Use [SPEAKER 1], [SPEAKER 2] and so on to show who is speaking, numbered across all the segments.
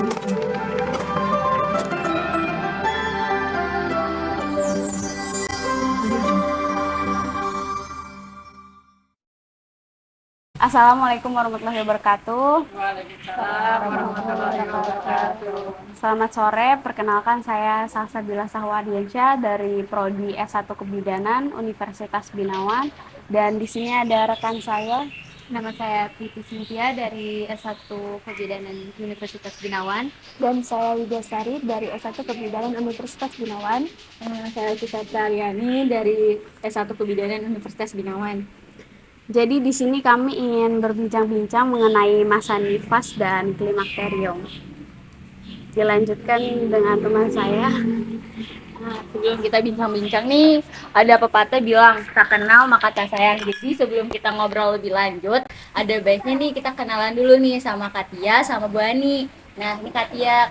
[SPEAKER 1] Assalamualaikum warahmatullahi wabarakatuh.
[SPEAKER 2] Waalaikumsalam warahmatullahi wabarakatuh.
[SPEAKER 1] Selamat sore, perkenalkan saya Salsabila Sahwadiansyah dari Prodi S1 Kebidanan Universitas Binawan. Dan di sini ada rekan saya.
[SPEAKER 3] Nama saya Priti Cynthia dari S1 Kebidanan Universitas Binawan.
[SPEAKER 4] Dan saya Widasari dari S1 Kebidanan Universitas Binawan.
[SPEAKER 3] Saya Tika Tariani dari S1 Kebidanan Universitas Binawan.
[SPEAKER 1] Jadi di sini kami ingin berbincang-bincang mengenai masa nifas dan klimakterium. Dilanjutkan dengan teman saya.
[SPEAKER 3] Nah, sebelum kita bincang-bincang nih, ada pepatah bilang, tak kenal maka tak sayang. Jadi sebelum kita ngobrol lebih lanjut, ada baiknya nih kita kenalan dulu nih sama Katia, sama Bu Ani. Nah, ini Katia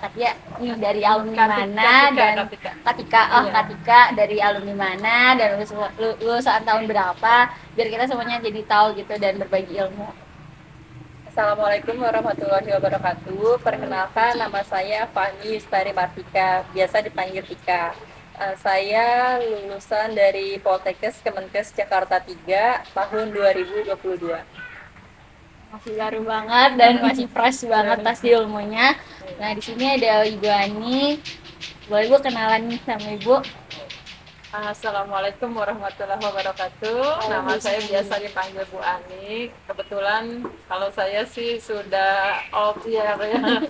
[SPEAKER 3] ini dari alumni mana, dan Katika dari alumni mana, dan lulusan tahun berapa, biar kita semuanya jadi tahu gitu dan berbagi ilmu.
[SPEAKER 2] Assalamualaikum warahmatullahi wabarakatuh. Perkenalkan, nama saya Fani Yustari Martika, biasa dipanggil Tika. Saya lulusan dari Poltekkes Kemenkes Jakarta 3 tahun 2022.
[SPEAKER 3] Masih baru banget dan masih fresh banget pasti ilmunya. Nah, di sini ada Ibu Ani. Boleh Bu kenalan nih sama Ibu?
[SPEAKER 2] Assalamualaikum warahmatullahi wabarakatuh. Nama saya biasa dipanggil Bu Ani. Kebetulan kalau saya sih sudah old year ya.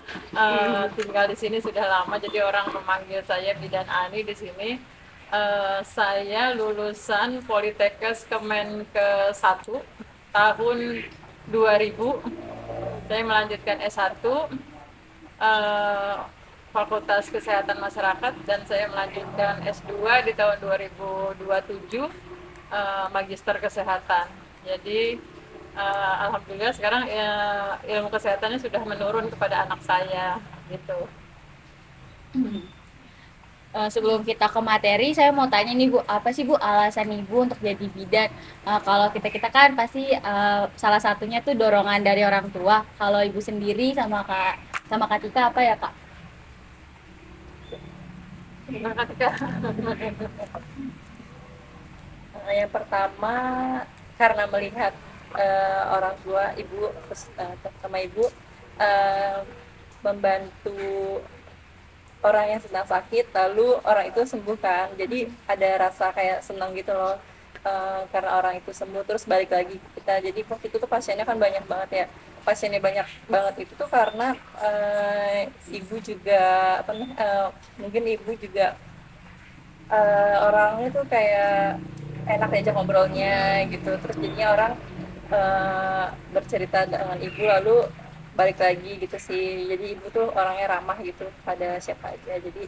[SPEAKER 2] Tinggal di sini sudah lama, jadi orang memanggil saya Bidan Ani di sini. Saya lulusan Politekkes Kemenkes 1 tahun 2000. Saya melanjutkan S1 Fakultas Kesehatan Masyarakat, dan saya melanjutkan S2 di tahun 2027 Magister Kesehatan. Jadi alhamdulillah sekarang ilmu kesehatannya sudah menurun kepada anak saya gitu.
[SPEAKER 3] Sebelum kita ke materi, saya mau tanya nih Bu, apa sih Bu alasan Ibu untuk jadi bidan? Kalau kita kan pasti salah satunya tuh dorongan dari orang tua. Kalau Ibu sendiri sama Kak Tika apa ya Kak?
[SPEAKER 2] Yang pertama karena melihat orang tua ibu sama ibu membantu orang yang sedang sakit, lalu orang itu sembuh kan, jadi ada rasa kayak senang gitu loh, karena orang itu sembuh terus balik lagi ke kita. Jadi waktu itu tuh pasiennya kan banyak banget ya, pasiennya banyak banget itu tuh karena ibu juga mungkin ibu juga orangnya tuh kayak enak diajak ngobrolnya gitu, terus jadinya orang bercerita dengan ibu lalu balik lagi gitu sih. Jadi ibu tuh orangnya ramah gitu pada siapa aja, jadi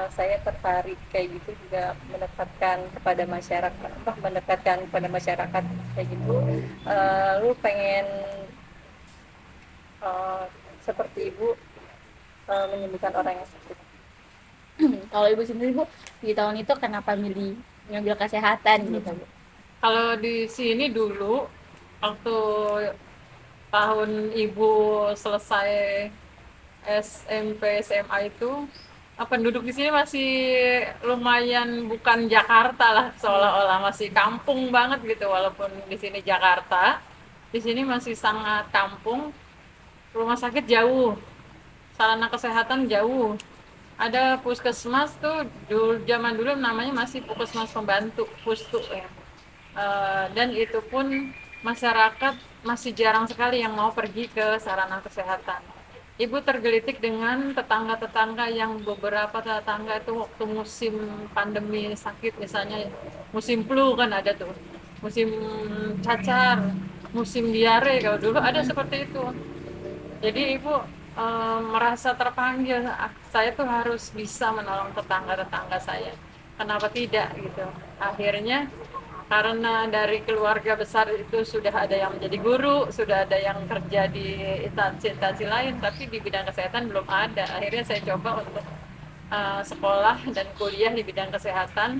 [SPEAKER 2] saya tertarik kayak gitu, juga mendekatkan kepada masyarakat kayak gitu. Lu pengen seperti ibu menyembuhkan orang yang sakit.
[SPEAKER 3] Kalau Ibu sendiri Bu, di tahun itu kenapa ngambil kesehatan gitu Bu?
[SPEAKER 5] Kalau di sini dulu waktu tahun Ibu selesai SMP SMA itu, penduduk di sini masih lumayan bukan Jakarta lah, seolah-olah masih kampung banget gitu. Walaupun di sini Jakarta, di sini masih sangat kampung. Rumah sakit jauh, sarana kesehatan jauh. Ada puskesmas tuh zaman dulu namanya masih puskesmas pembantu, pustu ya. Dan itu pun masyarakat masih jarang sekali yang mau pergi ke sarana kesehatan. Ibu tergelitik dengan tetangga-tetangga yang beberapa tetangga itu waktu musim pandemi sakit, misalnya musim flu kan ada tuh, musim cacar, musim diare, kalau dulu ada seperti itu. Jadi ibu merasa terpanggil, saya tuh harus bisa menolong tetangga-tetangga saya. Kenapa tidak gitu? Akhirnya karena dari keluarga besar itu sudah ada yang menjadi guru, sudah ada yang kerja di instansi-instansi lain, tapi di bidang kesehatan belum ada. Akhirnya saya coba untuk sekolah dan kuliah di bidang kesehatan,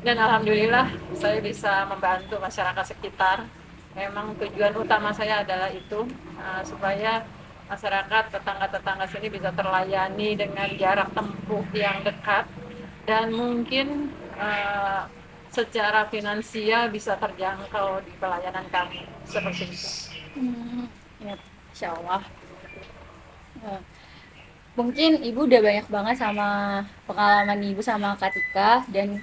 [SPEAKER 5] dan alhamdulillah saya bisa membantu masyarakat sekitar. Memang tujuan utama saya adalah itu, supaya
[SPEAKER 2] masyarakat tetangga-tetangga sini bisa terlayani dengan jarak tempuh yang dekat dan mungkin secara finansial bisa terjangkau di pelayanan kami seperti itu.
[SPEAKER 3] Ya, Insya Allah. Nah, mungkin Ibu udah banyak banget sama pengalaman Ibu sama Kak Tika, dan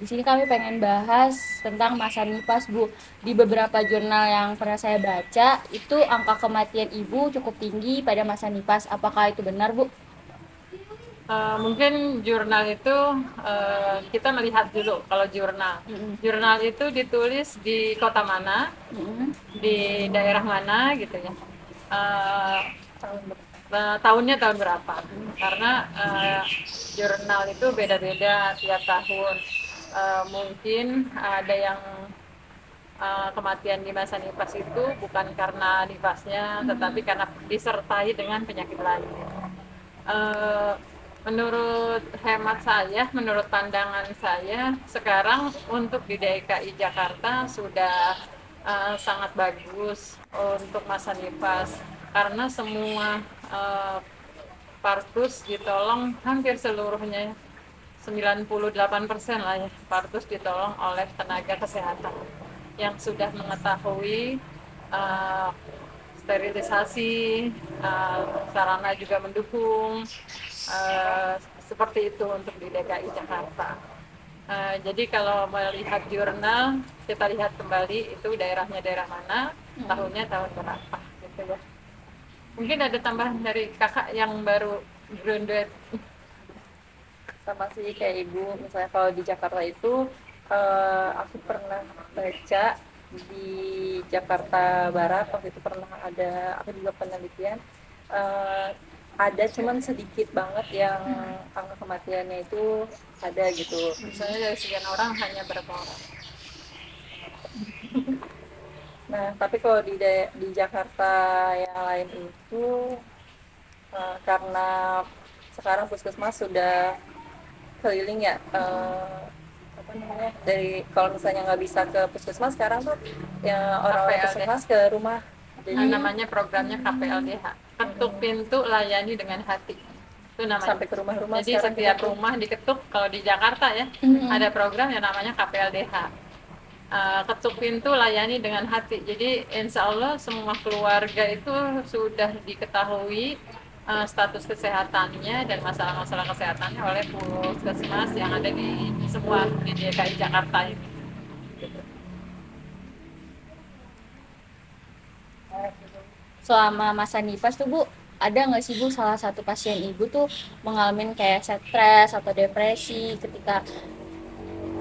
[SPEAKER 3] di sini kami pengen bahas tentang masa nifas, Bu. Di beberapa jurnal yang pernah saya baca, itu angka kematian Ibu cukup tinggi pada masa nifas. Apakah itu benar, Bu?
[SPEAKER 2] Mungkin jurnal itu kita melihat dulu kalau jurnal. Jurnal itu ditulis di kota mana, di daerah mana gitu ya. Tahunnya tahun berapa? Karena jurnal itu beda-beda tiap tahun. Mungkin ada yang kematian di masa nifas itu bukan karena nifasnya, tetapi karena disertai dengan penyakit lain. Menurut hemat saya, menurut pandangan saya, sekarang untuk di DKI Jakarta sudah sangat bagus untuk masa nifas karena semua partus ditolong hampir seluruhnya, 98% lah ya, partus ditolong oleh tenaga kesehatan yang sudah mengetahui sterilisasi, sarana juga mendukung, seperti itu untuk di DKI Jakarta. Jadi kalau melihat jurnal, kita lihat kembali itu daerahnya daerah mana, tahunnya tahun berapa gitu ya. Mungkin ada tambahan dari kakak yang baru graduate.
[SPEAKER 5] Sama sih kayak Ibu, misalnya kalau di Jakarta itu aku pernah baca di Jakarta Barat, waktu itu pernah ada, aku juga penelitian, ada cuman sedikit banget yang angka kematiannya itu ada gitu.
[SPEAKER 2] Misalnya dari sekian orang hanya berapa orang?
[SPEAKER 5] Nah, tapi kalau di Jakarta yang lain itu karena sekarang puskesmas sudah keliling ya, apa namanya, dari kalau misalnya nggak bisa ke puskesmas sekarang tuh ya orang-orang
[SPEAKER 2] KPLDH.
[SPEAKER 5] puskesmas ke rumah. Jadi
[SPEAKER 2] Namanya programnya KPLDH, ketuk pintu layani dengan hati, itu namanya.
[SPEAKER 5] sampai ke rumah-rumah
[SPEAKER 2] Jadi
[SPEAKER 5] sekarang
[SPEAKER 2] setiap
[SPEAKER 5] gitu.
[SPEAKER 2] rumah diketuk. Kalau di Jakarta ya, ada program yang namanya KPLDH, ketuk pintu layani dengan hati. Jadi insya Allah semua keluarga itu sudah diketahui status kesehatannya dan masalah-masalah kesehatannya oleh puskesmas yang ada di semua di DKI Jakarta ini.
[SPEAKER 3] Selama masa nifas tuh, Bu, ada nggak sih, Bu, salah satu pasien Ibu tuh mengalami kayak stres atau depresi ketika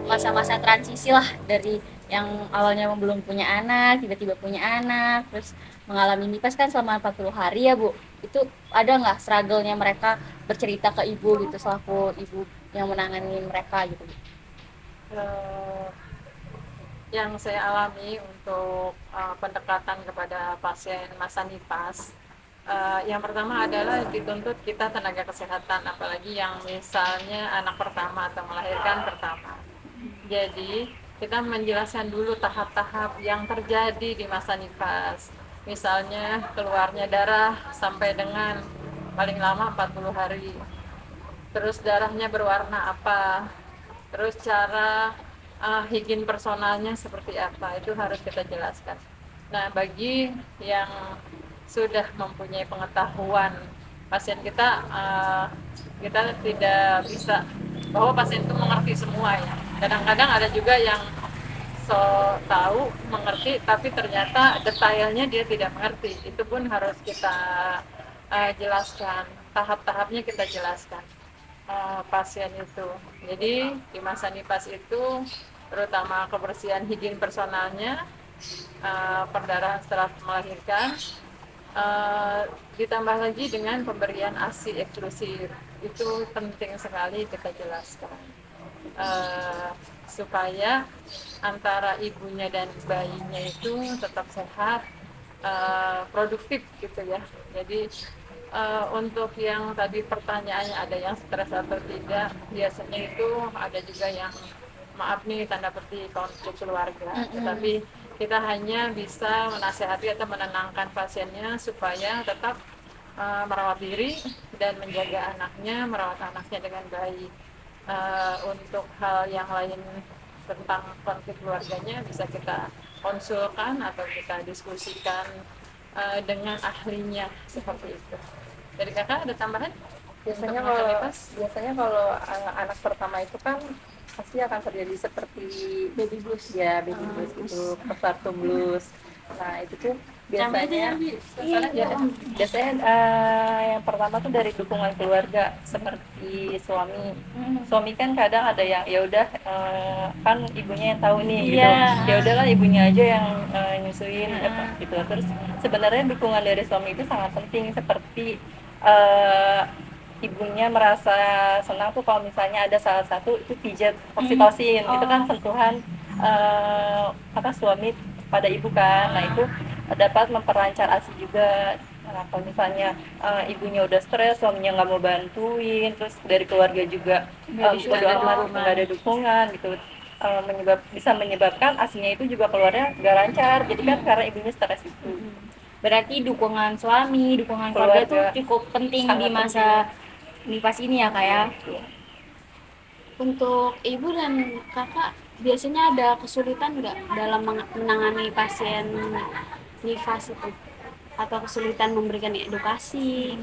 [SPEAKER 3] masa-masa transisi lah, dari yang awalnya belum punya anak tiba-tiba punya anak, terus mengalami nifas kan selama 40 hari ya, Bu. Itu ada nggak struggle-nya mereka bercerita ke Ibu gitu, selaku Ibu yang menangani mereka gitu, Bu?
[SPEAKER 2] Yang saya alami untuk pendekatan kepada pasien masa nifas, yang pertama adalah dituntut kita tenaga kesehatan, apalagi yang misalnya anak pertama atau melahirkan pertama. Jadi kita menjelaskan dulu tahap-tahap yang terjadi di masa nifas. Misalnya keluarnya darah sampai dengan paling lama 40 hari. Terus darahnya berwarna apa? Terus cara higien personalnya seperti apa, itu harus kita jelaskan. Nah, bagi yang sudah mempunyai pengetahuan pasien kita, kita tidak bisa bahwa pasien itu mengerti semua ya. Kadang-kadang ada juga yang so tahu mengerti tapi ternyata detailnya dia tidak mengerti. Itu pun harus kita jelaskan, tahap-tahapnya kita jelaskan pasien itu. Jadi di masa nifas itu terutama kebersihan higien personalnya, perdarahan setelah melahirkan, ditambah lagi dengan pemberian ASI eksklusif. Itu penting sekali kita jelaskan, supaya antara ibunya dan bayinya itu tetap sehat, produktif gitu ya. Jadi untuk yang tadi pertanyaannya ada yang stres atau tidak, biasanya itu ada juga yang maaf nih tanda petik konflik keluarga, tetapi kita hanya bisa menasehati atau menenangkan pasiennya supaya tetap
[SPEAKER 5] merawat diri dan menjaga anaknya, merawat anaknya dengan baik. Untuk hal yang lain tentang konflik keluarganya bisa kita konsulkan atau kita diskusikan dengan ahlinya seperti itu. Dari kakak ada tambahan?
[SPEAKER 2] Biasanya
[SPEAKER 5] Untuk
[SPEAKER 2] kalau
[SPEAKER 5] mentalitas?
[SPEAKER 2] biasanya kalau anak pertama itu kan pasti akan terjadi seperti baby blues ya, baby blues itu, postpartum blues. Nah itu tuh biasanya biasanya yang pertama tuh dari dukungan keluarga seperti suami. Suami kan kadang ada yang ya udah kan ibunya yang tahu nih gitu. Ya udahlah ibunya aja yang nyusuin gitu. Terus sebenarnya dukungan dari suami itu sangat penting seperti ibunya merasa senang tuh kalau misalnya ada salah satu itu pijat oksitosin, itu kan sentuhan suami pada ibu kan. Nah itu dapat memperlancar ASI juga. Nah, kalau misalnya ibunya udah stres, suaminya nggak mau bantuin, terus dari keluarga juga bodo amat, nggak ada dukungan gitu, bisa menyebabkan ASINya itu juga keluarnya nggak lancar. Jadi kan karena ibunya stres itu.
[SPEAKER 3] Berarti dukungan suami, dukungan keluarga tuh cukup penting di masa nifas ini ya, Kak ya.
[SPEAKER 1] Untuk ibu dan kakak biasanya ada kesulitan nggak dalam menangani pasien nifas itu? Atau kesulitan memberikan edukasi?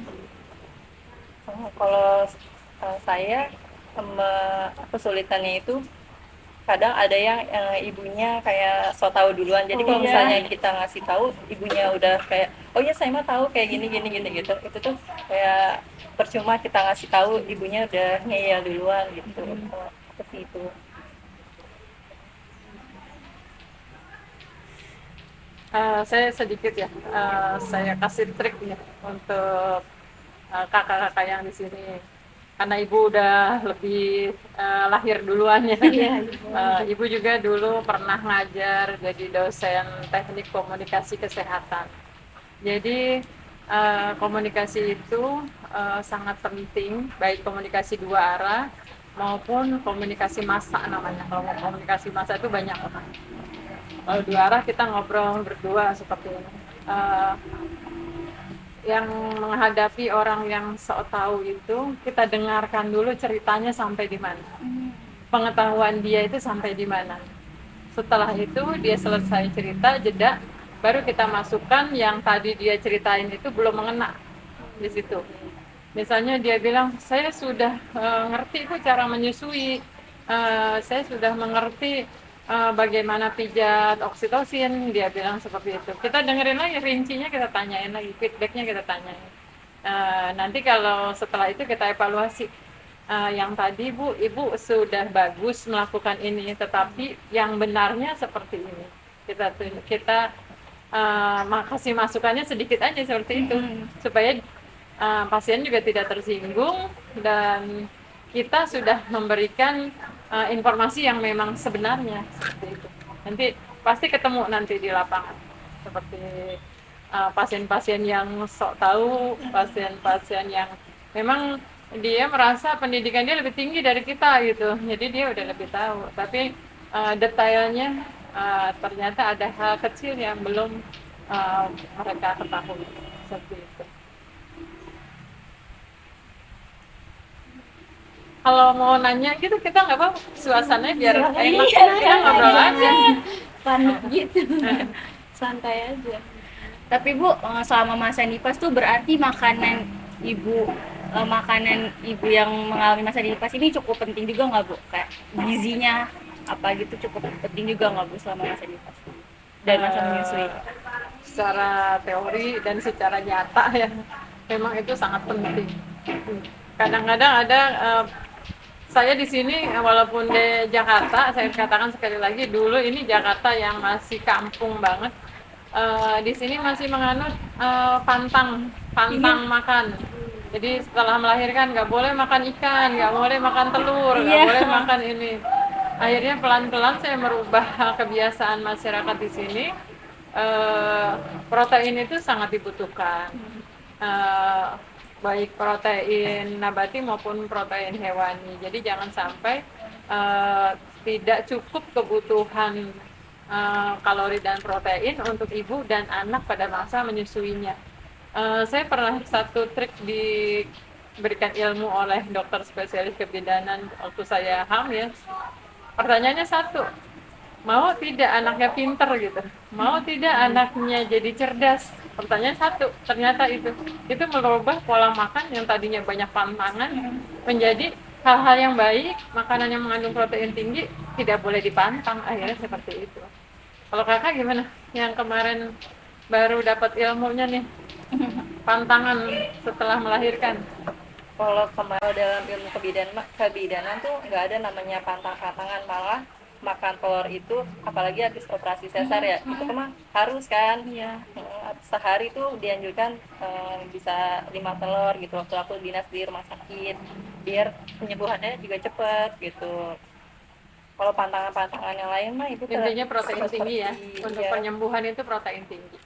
[SPEAKER 2] Kalau saya kesulitannya itu kadang ada yang ibunya kayak so tahu duluan. Jadi kalau misalnya kita ngasih tahu, ibunya udah kayak oh ya saya mah tahu kayak gini gini gini gitu. Itu tuh kayak percuma kita ngasih tahu, ibunya udah ngeyel duluan gitu. Seperti itu.
[SPEAKER 5] Saya sedikit ya, saya kasih trik ya untuk kakak-kakak yang di sini. Karena ibu udah lebih lahir duluan ya. Ibu juga dulu pernah ngajar jadi dosen teknik komunikasi kesehatan. Jadi komunikasi itu sangat penting, baik komunikasi dua arah maupun komunikasi massa namanya. Kalau komunikasi massa itu banyak orang. Kalau dua arah kita ngobrol berdua seperti ini. Yang menghadapi orang yang sok tahu itu, kita dengarkan dulu ceritanya sampai di mana. Pengetahuan dia itu sampai di mana. Setelah itu dia selesai cerita, jeda, baru kita masukkan yang tadi dia ceritain itu belum mengena di situ. Misalnya dia bilang, saya sudah ngerti kok cara menyusui, saya sudah mengerti bagaimana pijat oksitosin, dia bilang seperti itu. Kita dengerin lagi rincinya, kita tanyain lagi, feedbacknya kita tanyain. Nanti kalau setelah itu kita evaluasi, yang tadi ibu sudah bagus melakukan ini, tetapi yang benarnya seperti ini. Kita kasih masukannya sedikit aja seperti itu, supaya pasien juga tidak tersinggung dan kita sudah memberikan informasi yang memang sebenarnya seperti itu. Nanti pasti ketemu nanti di lapangan seperti pasien-pasien yang sok tahu, pasien-pasien yang memang dia merasa pendidikan dia lebih tinggi dari kita gitu, jadi dia udah lebih tahu, tapi detailnya ternyata ada hal kecil yang belum mereka ketahui seperti itu. Kalau mau nanya gitu kita nggak apa-apa, suasananya biar enak, kita ngobrol aja.
[SPEAKER 3] Panik gitu. Santai aja. Tapi Bu, selama masa nifas tuh berarti makanan ibu yang mengalami masa nifas ini cukup penting juga nggak Bu? Kayak gizinya apa gitu cukup penting juga nggak Bu selama masa nifas dan masa menyusui?
[SPEAKER 5] Secara teori dan secara nyata ya, memang itu sangat penting. Kadang-kadang ada saya di sini walaupun di Jakarta, saya katakan sekali lagi dulu ini Jakarta yang masih kampung banget. Di sini masih menganut pantang makan. Jadi setelah melahirkan nggak boleh makan ikan, nggak boleh makan telur, nggak boleh makan ini. Akhirnya pelan-pelan saya merubah kebiasaan masyarakat di sini. Protein itu sangat dibutuhkan. Baik protein nabati maupun protein hewani. Jadi jangan sampai tidak cukup kebutuhan kalori dan protein untuk ibu dan anak pada masa menyusuinya. Saya pernah satu trik diberikan ilmu oleh dokter spesialis kebidanan waktu saya hamil. Pertanyaannya satu, mau tidak anaknya pinter gitu, mau tidak anaknya jadi cerdas. Pertanyaan satu, ternyata itu merubah pola makan yang tadinya banyak pantangan menjadi hal-hal yang baik, makanan yang mengandung protein tinggi tidak boleh dipantang, akhirnya seperti itu. Kalau kakak gimana? Yang kemarin baru dapat ilmunya nih, pantangan setelah melahirkan.
[SPEAKER 6] Kalau kemarin dalam ilmu kebidanan tuh nggak ada namanya pantang-pantangan, malah makan telur itu apalagi habis operasi sesar ya itu mah harus kan.
[SPEAKER 3] Iya.
[SPEAKER 6] Sehari tuh dianjurkan bisa 5 telur gitu waktu aku dinas di rumah sakit biar penyembuhannya juga cepet gitu. Kalau pantangan-pantangan yang lain mah itu
[SPEAKER 5] Intinya protein tinggi ya.
[SPEAKER 6] seperti
[SPEAKER 5] Untuk penyembuhan itu protein tinggi.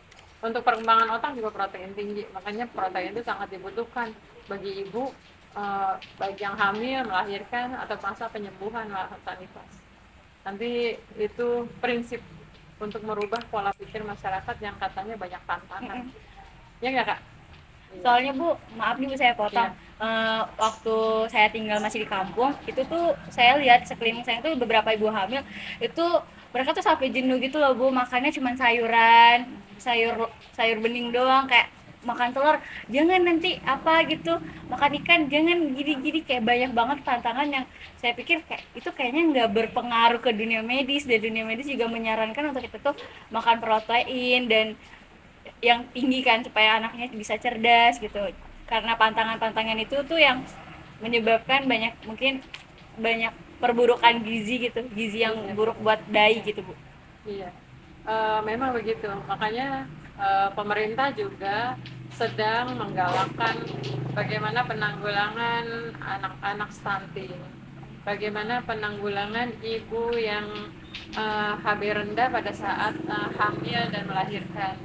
[SPEAKER 5] Untuk perkembangan otak juga protein tinggi. Makanya protein itu sangat dibutuhkan bagi ibu, bagi yang hamil, melahirkan, atau masa penyembuhan masa nifas. Nanti itu prinsip untuk merubah pola pikir masyarakat yang katanya banyak tantangan. Ya nggak kak?
[SPEAKER 3] Soalnya Bu, maaf nih Bu saya potong. Waktu saya tinggal masih di kampung, itu tuh saya lihat sekeliling saya tuh beberapa ibu hamil itu mereka tuh sampai jenuh gitu loh Bu, makannya cuma sayuran, sayur bening doang, kayak makan telur jangan nanti apa gitu, makan ikan jangan gini-gini, kayak banyak banget tantangan yang saya pikir kayak itu kayaknya nggak berpengaruh ke dunia medis, dan dunia medis juga menyarankan untuk kita tuh makan protein dan yang tinggi kan supaya anaknya bisa cerdas gitu, karena pantangan-pantangan itu tuh yang menyebabkan mungkin banyak perburukan gizi gitu, gizi yang buruk buat bayi gitu Bu.
[SPEAKER 5] Iya, memang begitu. Makanya pemerintah juga sedang menggalakkan bagaimana penanggulangan anak-anak stunting, bagaimana penanggulangan ibu yang HB rendah pada saat hamil dan melahirkan.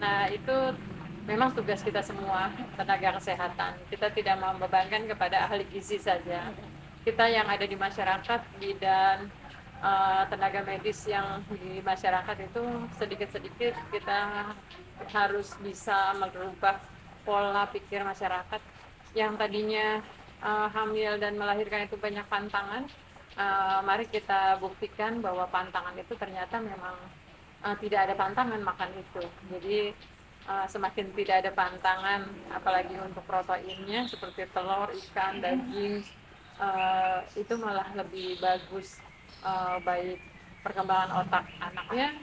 [SPEAKER 5] Nah, itu memang tugas kita semua, tenaga kesehatan. Kita tidak membebankan kepada ahli gizi saja. Kita yang ada di masyarakat, bidan, tenaga medis yang di masyarakat itu sedikit-sedikit kita harus bisa merubah pola pikir masyarakat yang tadinya hamil dan melahirkan itu banyak pantangan. Mari kita buktikan bahwa pantangan itu ternyata memang tidak ada pantangan makan itu. Jadi semakin tidak ada pantangan, apalagi untuk proteinnya seperti telur, ikan, daging, itu malah lebih bagus, baik perkembangan otak anaknya,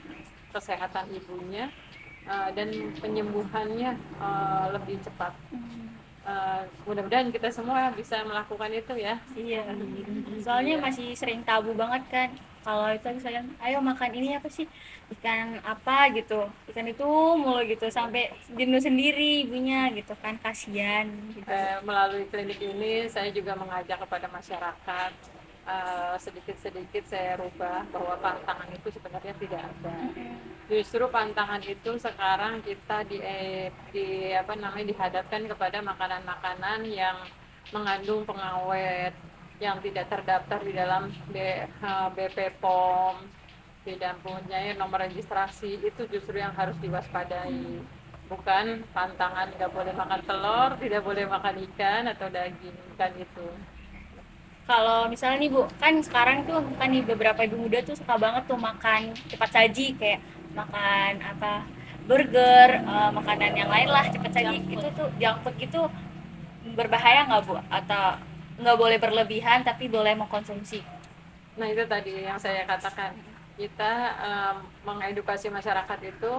[SPEAKER 5] kesehatan ibunya, dan penyembuhannya lebih cepat. Mudah-mudahan kita semua bisa melakukan itu ya.
[SPEAKER 3] Iya, soalnya masih sering tabu banget kan kalau itu misalnya ayo makan ini apa sih, ikan apa gitu, ikan itu mulu gitu sampai jenuh sendiri ibunya gitu kan, kasihan gitu.
[SPEAKER 5] Melalui klinik ini saya juga mengajak kepada masyarakat, sedikit-sedit saya rubah bahwa pantangan itu sebenarnya tidak ada. Justru pantangan itu sekarang kita dihadapkan kepada makanan-makanan yang mengandung pengawet, yang tidak terdaftar di dalam BP POM, tidak punya nomor registrasi. Itu justru yang harus diwaspadai, bukan pantangan nggak boleh makan telur, tidak boleh makan ikan atau daging, kan itu.
[SPEAKER 3] Kalau misalnya nih Bu, kan sekarang tuh kan nih beberapa ibu muda tuh suka banget tuh makan cepat saji, kayak makan apa burger, makanan yang lain lah cepat saji. Itu tuh junk food gitu berbahaya nggak Bu? Atau nggak boleh berlebihan tapi boleh mengkonsumsi?
[SPEAKER 5] Nah itu tadi yang saya katakan, kita mengedukasi masyarakat itu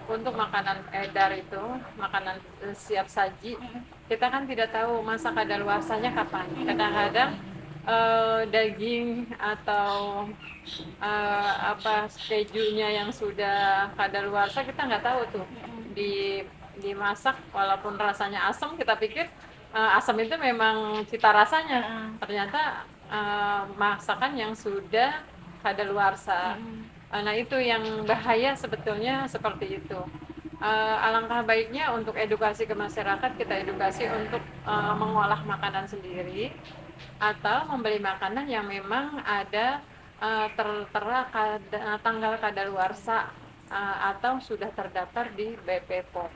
[SPEAKER 5] untuk makanan edar itu, makanan siap saji. Kita kan tidak tahu masa kadaluarsanya kapan. Kadang-kadang daging atau kejunya yang sudah kadaluarsa kita nggak tahu tuh, dimasak walaupun rasanya asam, kita pikir asam itu memang cita rasanya, ternyata masakan yang sudah kadaluarsa. Nah itu yang bahaya sebetulnya, seperti itu. Alangkah baiknya untuk edukasi ke masyarakat, kita edukasi untuk mengolah makanan sendiri atau membeli makanan yang memang ada tertera tanggal kadaluarsa atau sudah terdaftar di BP POM.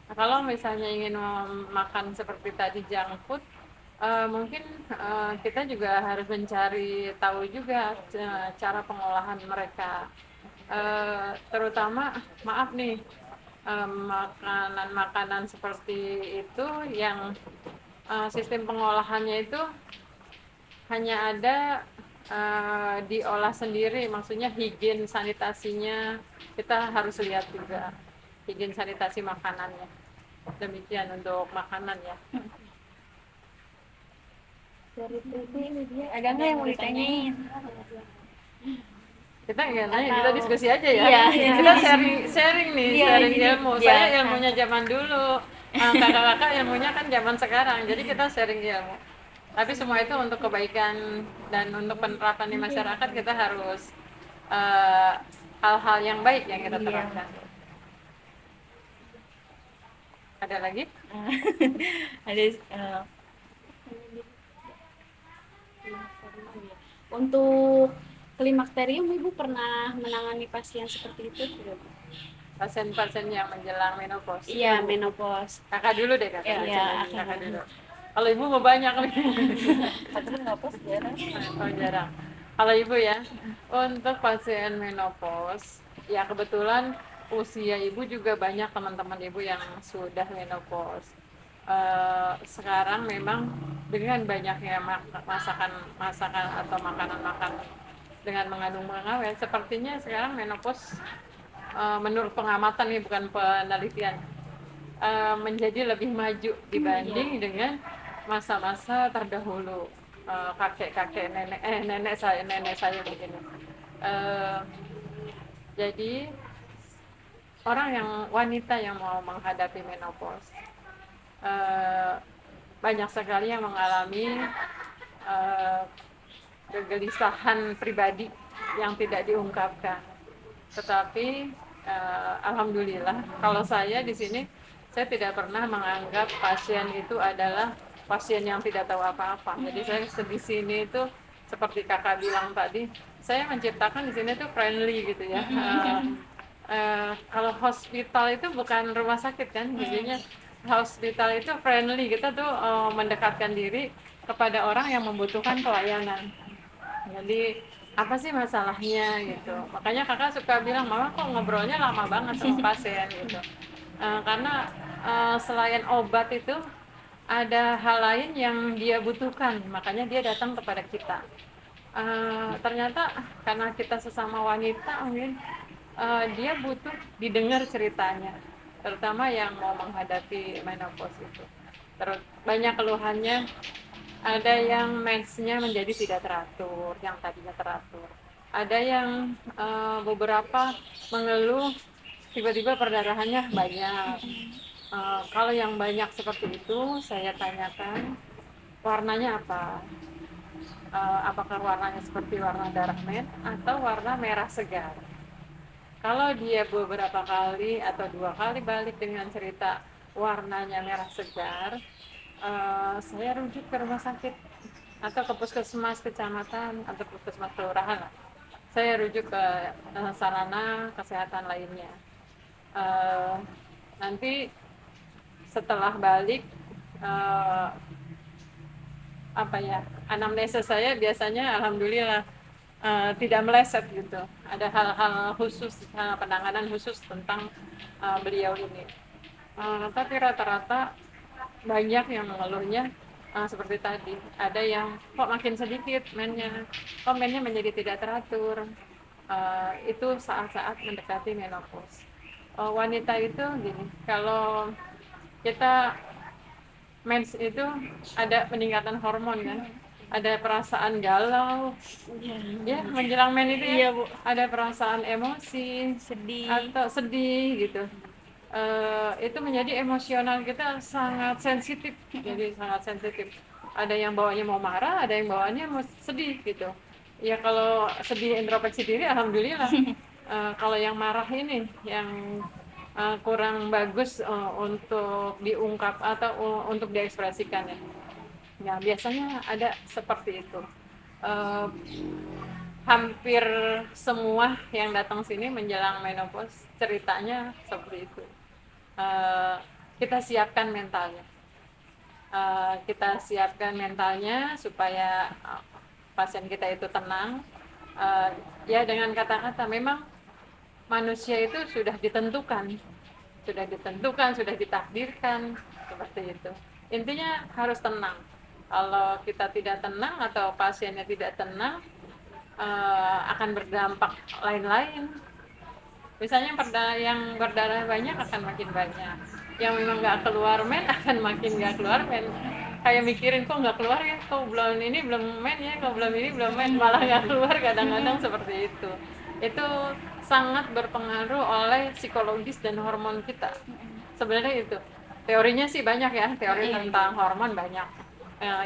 [SPEAKER 5] Kalau misalnya ingin makan seperti tadi junk food, mungkin kita juga harus mencari tahu juga cara pengolahan mereka. Terutama maaf nih, makanan-makanan seperti itu yang sistem pengolahannya itu hanya ada diolah sendiri, maksudnya higien sanitasinya kita harus lihat juga, higien sanitasi makanannya. Demikian untuk makanan ya.
[SPEAKER 4] Dari itu ini dia.
[SPEAKER 3] Ada nggak yang mau ditanyain?
[SPEAKER 5] Kita nggak nanya, kita diskusi aja ya.
[SPEAKER 3] Iya.
[SPEAKER 5] Kita sharing nih,
[SPEAKER 3] Iya,
[SPEAKER 5] sharing
[SPEAKER 3] jadi
[SPEAKER 5] ilmu.
[SPEAKER 3] biar
[SPEAKER 5] Saya ilmunya zaman dulu, kakak-kakak ilmunya kan zaman sekarang. Jadi kita sharing ilmu. Tapi semua itu untuk kebaikan dan untuk penerapan di masyarakat, kita harus hal-hal yang baik yang kita terapkan. Ada lagi?
[SPEAKER 3] Ada
[SPEAKER 1] Untuk klimakterium, Ibu pernah menangani pasien seperti itu?
[SPEAKER 5] Pasien-pasien yang menjelang menopause.
[SPEAKER 1] Iya, menopause.
[SPEAKER 5] Kakak dulu deh, kakak.
[SPEAKER 1] Iya,
[SPEAKER 5] Kakak dulu. Kalau ibu mau banyak nih.
[SPEAKER 6] Tapi menopause jarang.
[SPEAKER 5] Oh, jarang. Kalau ibu ya, untuk pasien menopause, ya kebetulan usia ibu juga banyak teman-teman ibu yang sudah menopause. Sekarang memang dengan banyaknya masakan atau makanan-makanan dengan mengandung pengawet, sepertinya sekarang menopause menurut pengamatan nih, bukan penelitian, menjadi lebih maju dibanding dengan masa-masa terdahulu, kakek-kakek nenek saya begini. Jadi orang yang wanita yang mau menghadapi menopause, banyak sekali yang mengalami kegelisahan pribadi yang tidak diungkapkan. Tetapi alhamdulillah, kalau saya di sini, saya tidak pernah menganggap pasien itu adalah pasien yang tidak tahu apa-apa. Jadi saya di sini itu seperti kakak bilang tadi, saya menciptakan di sini tuh friendly gitu ya. Kalau hospital itu bukan rumah sakit kan, jadinya hospital itu friendly, kita tuh mendekatkan diri kepada orang yang membutuhkan pelayanan. Jadi apa sih masalahnya gitu, makanya kakak suka bilang, mama kok ngobrolnya lama banget sama pasien gitu. Karena selain obat itu ada hal lain yang dia butuhkan, makanya dia datang kepada kita. Ternyata karena kita sesama wanita, mungkin dia butuh didengar ceritanya, terutama yang mau menghadapi menopause itu. Terus banyak keluhannya, ada yang mensnya menjadi tidak teratur, yang tadinya teratur. Ada yang beberapa mengeluh tiba-tiba perdarahannya banyak. Kalau yang banyak seperti itu, saya tanyakan warnanya apa. Apakah warnanya seperti warna darah men atau warna merah segar. Kalau dia beberapa kali atau 2 kali balik dengan cerita warnanya merah segar, saya rujuk ke rumah sakit atau ke puskesmas kecamatan atau puskesmas kelurahan lah. Saya rujuk ke sarana kesehatan lainnya. Nanti setelah balik, anamnesa saya biasanya alhamdulillah tidak meleset gitu. Ada hal-hal khusus, penanganan khusus tentang beliau ini. Tapi rata-rata banyak yang mengeluhnya seperti tadi. Ada yang kok makin sedikit mennya, kok mennya menjadi tidak teratur. Itu saat-saat mendekati menopause. Wanita itu gini, kalau kita mens itu ada peningkatan hormon kan, ada perasaan galau, ya menjelang men itu ya, ada perasaan emosi, sedih gitu. Itu menjadi emosional kita sangat sensitif, jadi sangat sensitif. Ada yang bawaannya mau marah, ada yang bawaannya mau sedih gitu. Ya kalau sedih introspeksi diri, alhamdulillah. Kalau yang marah ini, yang kurang bagus untuk diungkap atau untuk diekspresikan ya. Ya biasanya ada seperti itu. Hampir semua yang datang sini menjelang menopause ceritanya seperti itu. kita siapkan mentalnya. Kita siapkan mentalnya supaya pasien kita itu tenang. Ya dengan kata-kata memang manusia itu sudah ditentukan, sudah ditakdirkan seperti itu. Intinya harus tenang. Kalau kita tidak tenang atau pasiennya tidak tenang, akan berdampak lain-lain. Misalnya yang berdarah banyak akan makin banyak, yang memang nggak keluar men akan makin nggak keluar men. Kayak mikirin kok nggak keluar ya, kok belum men ya, kok belum ini belum men, malah nggak keluar kadang-kadang seperti itu. Itu sangat berpengaruh oleh psikologis dan hormon kita. Sebenarnya itu teorinya sih banyak ya, teori tentang hormon banyak.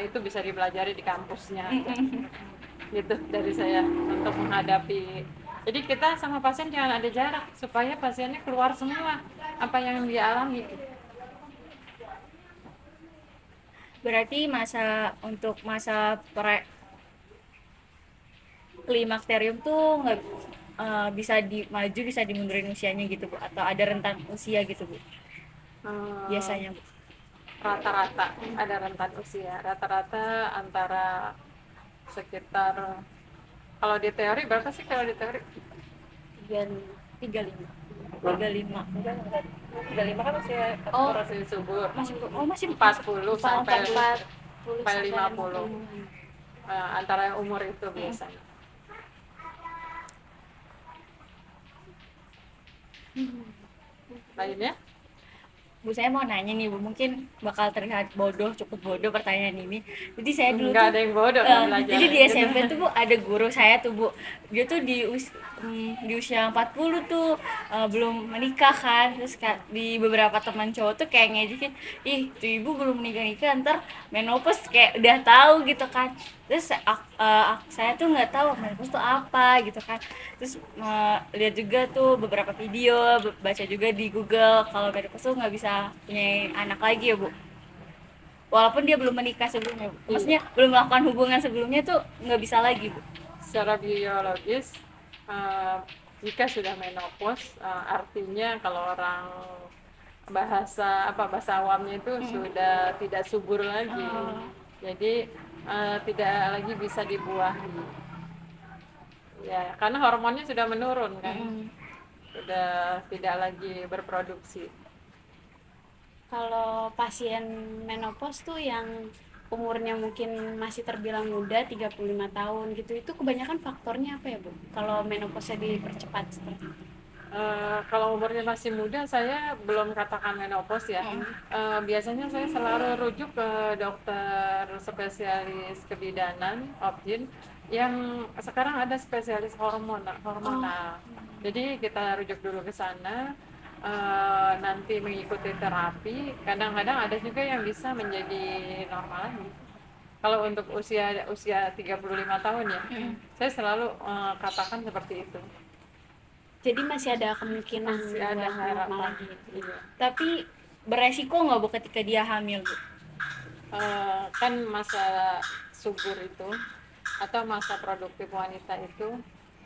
[SPEAKER 5] Itu bisa dipelajari di kampusnya. Gitu dari saya untuk menghadapi. Jadi kita sama pasien jangan ada jarak supaya pasiennya keluar semua apa yang dia alami.
[SPEAKER 3] Berarti masa klimakterium tuh nggak bisa dimaju, bisa dimundurin usianya gitu Bu, atau ada rentang usia gitu Bu biasanya Bu?
[SPEAKER 5] Rata-rata ada rentan usia, rata-rata antara sekitar, kalau di teori berapa sih kalau di teori?
[SPEAKER 3] 35
[SPEAKER 6] 35 kan masih
[SPEAKER 5] Masih subur.
[SPEAKER 3] masih
[SPEAKER 5] 40 sampai
[SPEAKER 3] 40
[SPEAKER 5] 50. Antara umur itu biasanya. Lainnya?
[SPEAKER 3] Bu, saya mau nanya nih Bu, mungkin bakal terlihat cukup bodoh pertanyaan ini. Jadi saya dulu
[SPEAKER 5] Nggak ada yang bodoh kan belajar.
[SPEAKER 3] jadi di SMP tuh Bu, ada guru saya tuh Bu, dia tuh di usia 40 tuh belum menikah kan. Terus di beberapa teman cowok tuh kayak ngejekin, ih tuh ibu belum nikah ntar menopause, kayak udah tahu gitu kan. Terus saya tuh nggak tahu menopause tuh apa gitu kan. Terus lihat juga tuh beberapa video, baca juga di Google kalau menopause tuh nggak bisa punya anak lagi ya Bu, walaupun dia belum menikah sebelumnya Bu. Maksudnya belum melakukan hubungan sebelumnya tuh nggak bisa lagi Bu.
[SPEAKER 5] Secara biologis, jika sudah menopause, artinya kalau orang bahasa awamnya itu sudah tidak subur lagi. Jadi tidak lagi bisa dibuahi. Ya, karena hormonnya sudah menurun kan. Sudah tidak lagi berproduksi.
[SPEAKER 1] Kalau pasien menopause tuh yang umurnya mungkin masih terbilang muda, 35 tahun gitu, itu kebanyakan faktornya apa ya Bu? Kalau menopause dipercepat seperti itu.
[SPEAKER 5] Kalau umurnya masih muda, saya belum katakan menopause ya. Biasanya saya selalu rujuk ke dokter spesialis kebidanan, obgyn, yang sekarang ada spesialis hormonal. Jadi kita rujuk dulu ke sana, nanti mengikuti terapi. Kadang-kadang ada juga yang bisa menjadi normal lagi. Kalau untuk usia 35 tahun ya, saya selalu katakan seperti itu.
[SPEAKER 1] Jadi masih ada kemungkinan
[SPEAKER 5] Masih ada
[SPEAKER 1] buat
[SPEAKER 5] harapan.
[SPEAKER 1] normal lagi.
[SPEAKER 5] Iya.
[SPEAKER 3] Tapi beresiko nggak Bu ketika dia hamil Bu?
[SPEAKER 5] Kan masa subur itu atau masa produktif wanita itu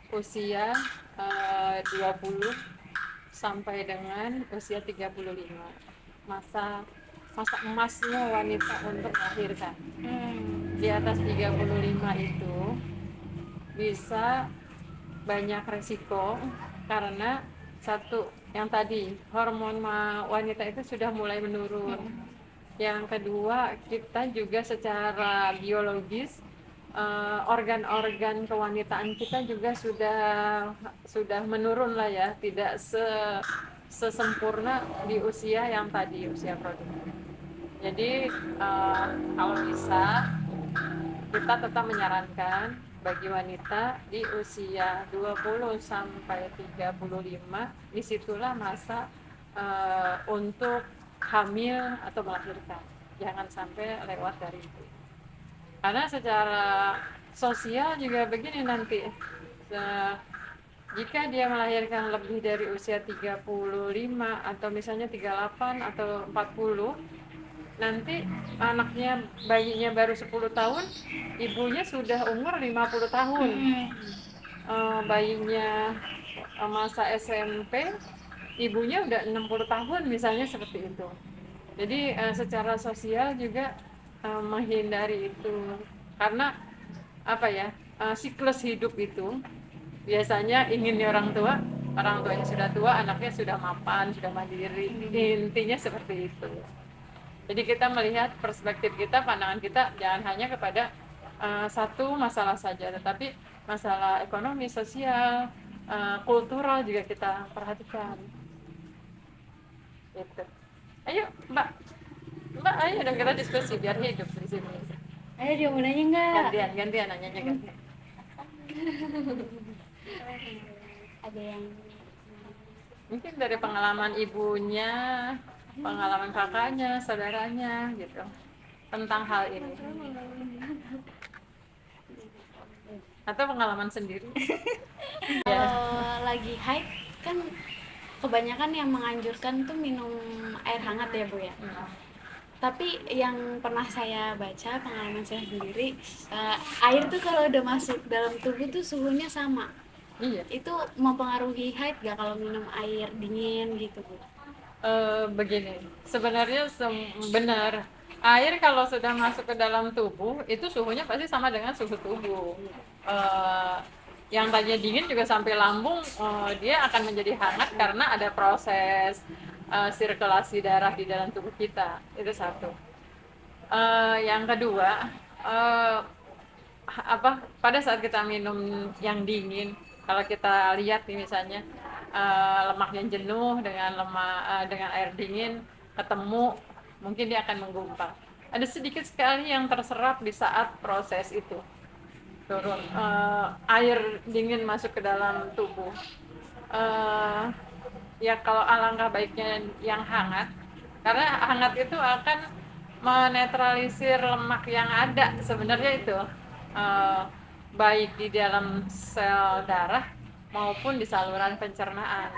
[SPEAKER 5] usia 20 sampai dengan usia 35. Masa emasnya wanita untuk melahirkan. Di atas 35 itu bisa banyak resiko karena satu, yang tadi hormon wanita itu sudah mulai menurun. Yang kedua, kita juga secara biologis organ-organ kewanitaan kita juga sudah menurun lah ya, tidak sesempurna di usia yang tadi, usia produktif. Jadi kalau bisa kita tetap menyarankan bagi wanita di usia 20 sampai 35, disitulah masa untuk hamil atau melahirkan. Jangan sampai lewat dari itu. Karena secara sosial juga begini nanti. Jika dia melahirkan lebih dari usia 35 atau misalnya 38 atau 40, nanti anaknya, bayinya baru 10 tahun, ibunya sudah umur 50 tahun. Bayinya masa SMP, ibunya udah 60 tahun misalnya seperti itu. Jadi secara sosial juga menghindari itu, karena apa ya, siklus hidup itu biasanya inginnya orang tua yang sudah tua, anaknya sudah mapan, sudah mandiri. Intinya seperti itu. Jadi kita melihat perspektif kita, pandangan kita jangan hanya kepada satu masalah saja, tetapi masalah ekonomi, sosial, kultural juga kita perhatikan. Gitu. Ayo, Mbak. Mbak, ayo dong kita diskusi biar hidup di sini.
[SPEAKER 3] Ayo dia mau nanya nggak?
[SPEAKER 5] Gantian nanyanya gantian.
[SPEAKER 1] Ada yang
[SPEAKER 5] Mungkin dari pengalaman ibunya, pengalaman kakaknya, saudaranya gitu tentang hal ini. Atau pengalaman sendiri.
[SPEAKER 1] kalau lagi haid kan kebanyakan yang menganjurkan tuh minum air hangat ya Bu ya. Tapi yang pernah saya baca, pengalaman saya sendiri, air tuh kalau udah masuk dalam tubuh tuh suhunya sama.
[SPEAKER 5] Iya.
[SPEAKER 1] Itu mempengaruhi haid gak kalau minum air dingin gitu Bu?
[SPEAKER 5] Begini, sebenarnya benar. Air kalau sudah masuk ke dalam tubuh, itu suhunya pasti sama dengan suhu tubuh. Yang tadinya dingin juga sampai lambung, dia akan menjadi hangat karena ada proses sirkulasi darah di dalam tubuh kita. Itu satu. Yang kedua, pada saat kita minum yang dingin, kalau kita lihat nih misalnya lemak yang jenuh dengan air dingin ketemu, mungkin dia akan menggumpal. Ada sedikit sekali yang terserap di saat proses itu turun, air dingin masuk ke dalam tubuh. Ya kalau alangkah baiknya yang hangat, karena hangat itu akan menetralisir lemak yang ada sebenarnya itu, baik di dalam sel darah maupun di saluran pencernaan.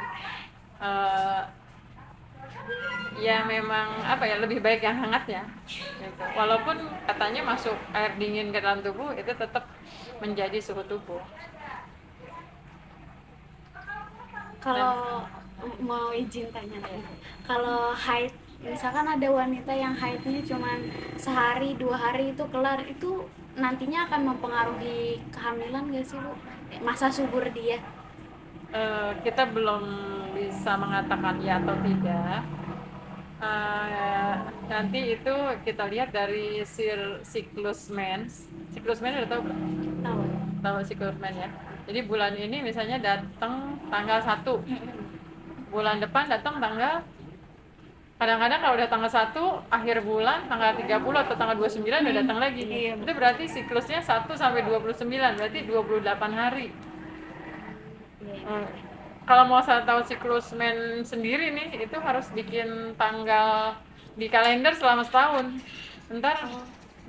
[SPEAKER 5] Ya memang lebih baik yang hangatnya gitu. Walaupun katanya masuk air dingin ke dalam tubuh itu tetap menjadi suhu tubuh.
[SPEAKER 1] Kalau mau izin tanya nih, kalau haid, misalkan ada wanita yang haidnya cuma sehari 2 hari itu kelar, itu nantinya akan mempengaruhi kehamilan gak sih Bu? Masa subur dia?
[SPEAKER 5] Kita belum bisa mengatakan ya atau tidak. Nanti itu kita lihat dari siklus mens. Siklus mens udah tahu belum? Tahu siklus mens ya. Jadi bulan ini misalnya datang tanggal 1, bulan depan datang kadang-kadang kalau udah tanggal 1 akhir bulan tanggal 30 atau tanggal 29 udah datang lagi. Itu berarti siklusnya 1 sampai 29, berarti 28 hari. Kalau mau saya tahu siklus men sendiri nih, itu harus bikin tanggal di kalender selama setahun. Ntar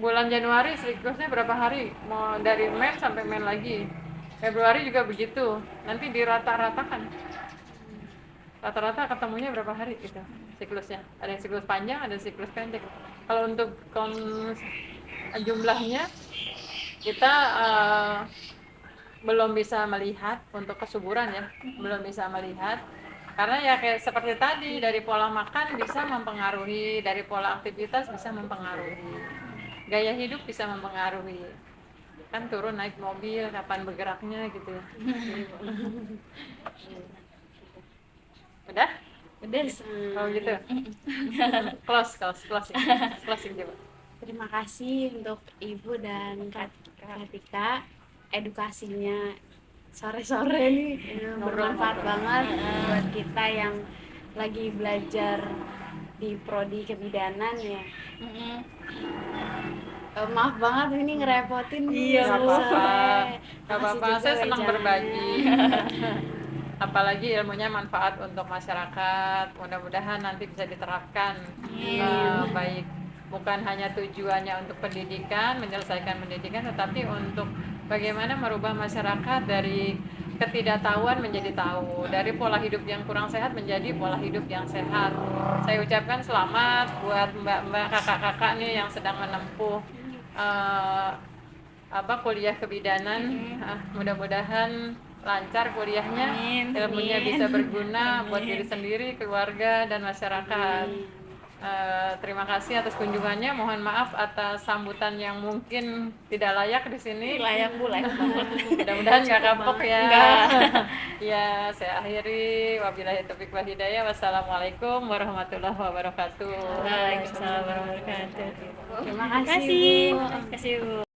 [SPEAKER 5] bulan Januari siklusnya berapa hari, mau dari men sampai men lagi. Februari juga begitu, nanti dirata-ratakan. Rata-rata ketemunya berapa hari gitu siklusnya. Ada yang siklus panjang, ada yang siklus pendek. Kalau untuk jumlahnya kita belum bisa melihat untuk kesuburan ya, belum bisa melihat karena ya kayak seperti tadi, dari pola makan bisa mempengaruhi, dari pola aktivitas bisa mempengaruhi, gaya hidup bisa mempengaruhi, kan turun naik mobil kapan bergeraknya gitu ya. Udah oh gitu. closing coba.
[SPEAKER 1] Terima kasih untuk Ibu dan Kak Tika, edukasinya sore-sore nih bermanfaat banget buat kita yang lagi belajar di prodi kebidanan ya. Maaf banget ini ngerepotin.
[SPEAKER 5] Iya,
[SPEAKER 1] sore.
[SPEAKER 5] Gak apa-apa, saya senang berbagi. Apalagi ilmunya manfaat untuk masyarakat, mudah-mudahan nanti bisa diterapkan. Baik, bukan hanya tujuannya untuk pendidikan, menyelesaikan pendidikan, tetapi untuk bagaimana merubah masyarakat dari ketidaktahuan menjadi tahu, dari pola hidup yang kurang sehat menjadi pola hidup yang sehat. Saya ucapkan selamat buat mbak-mbak, kakak-kakak nih yang sedang menempuh kuliah kebidanan. Mudah-mudahan lancar kuliahnya, ilmunya bisa berguna buat diri sendiri, keluarga, dan masyarakat. Terima kasih atas kunjungannya. Mohon maaf atas sambutan yang mungkin tidak layak di sini.
[SPEAKER 6] Layak Bu, layak banget.
[SPEAKER 5] Mudah-mudahan nggak kapok ya.
[SPEAKER 6] Nggak.
[SPEAKER 5] Ya, saya akhiri. Wabillahi taufiq wal hidayah. Wassalamualaikum warahmatullahi wabarakatuh.
[SPEAKER 6] Waalaikumsalam warahmatullahi wabarakatuh.
[SPEAKER 1] Terima kasih Bu.
[SPEAKER 6] Terima kasih Bu.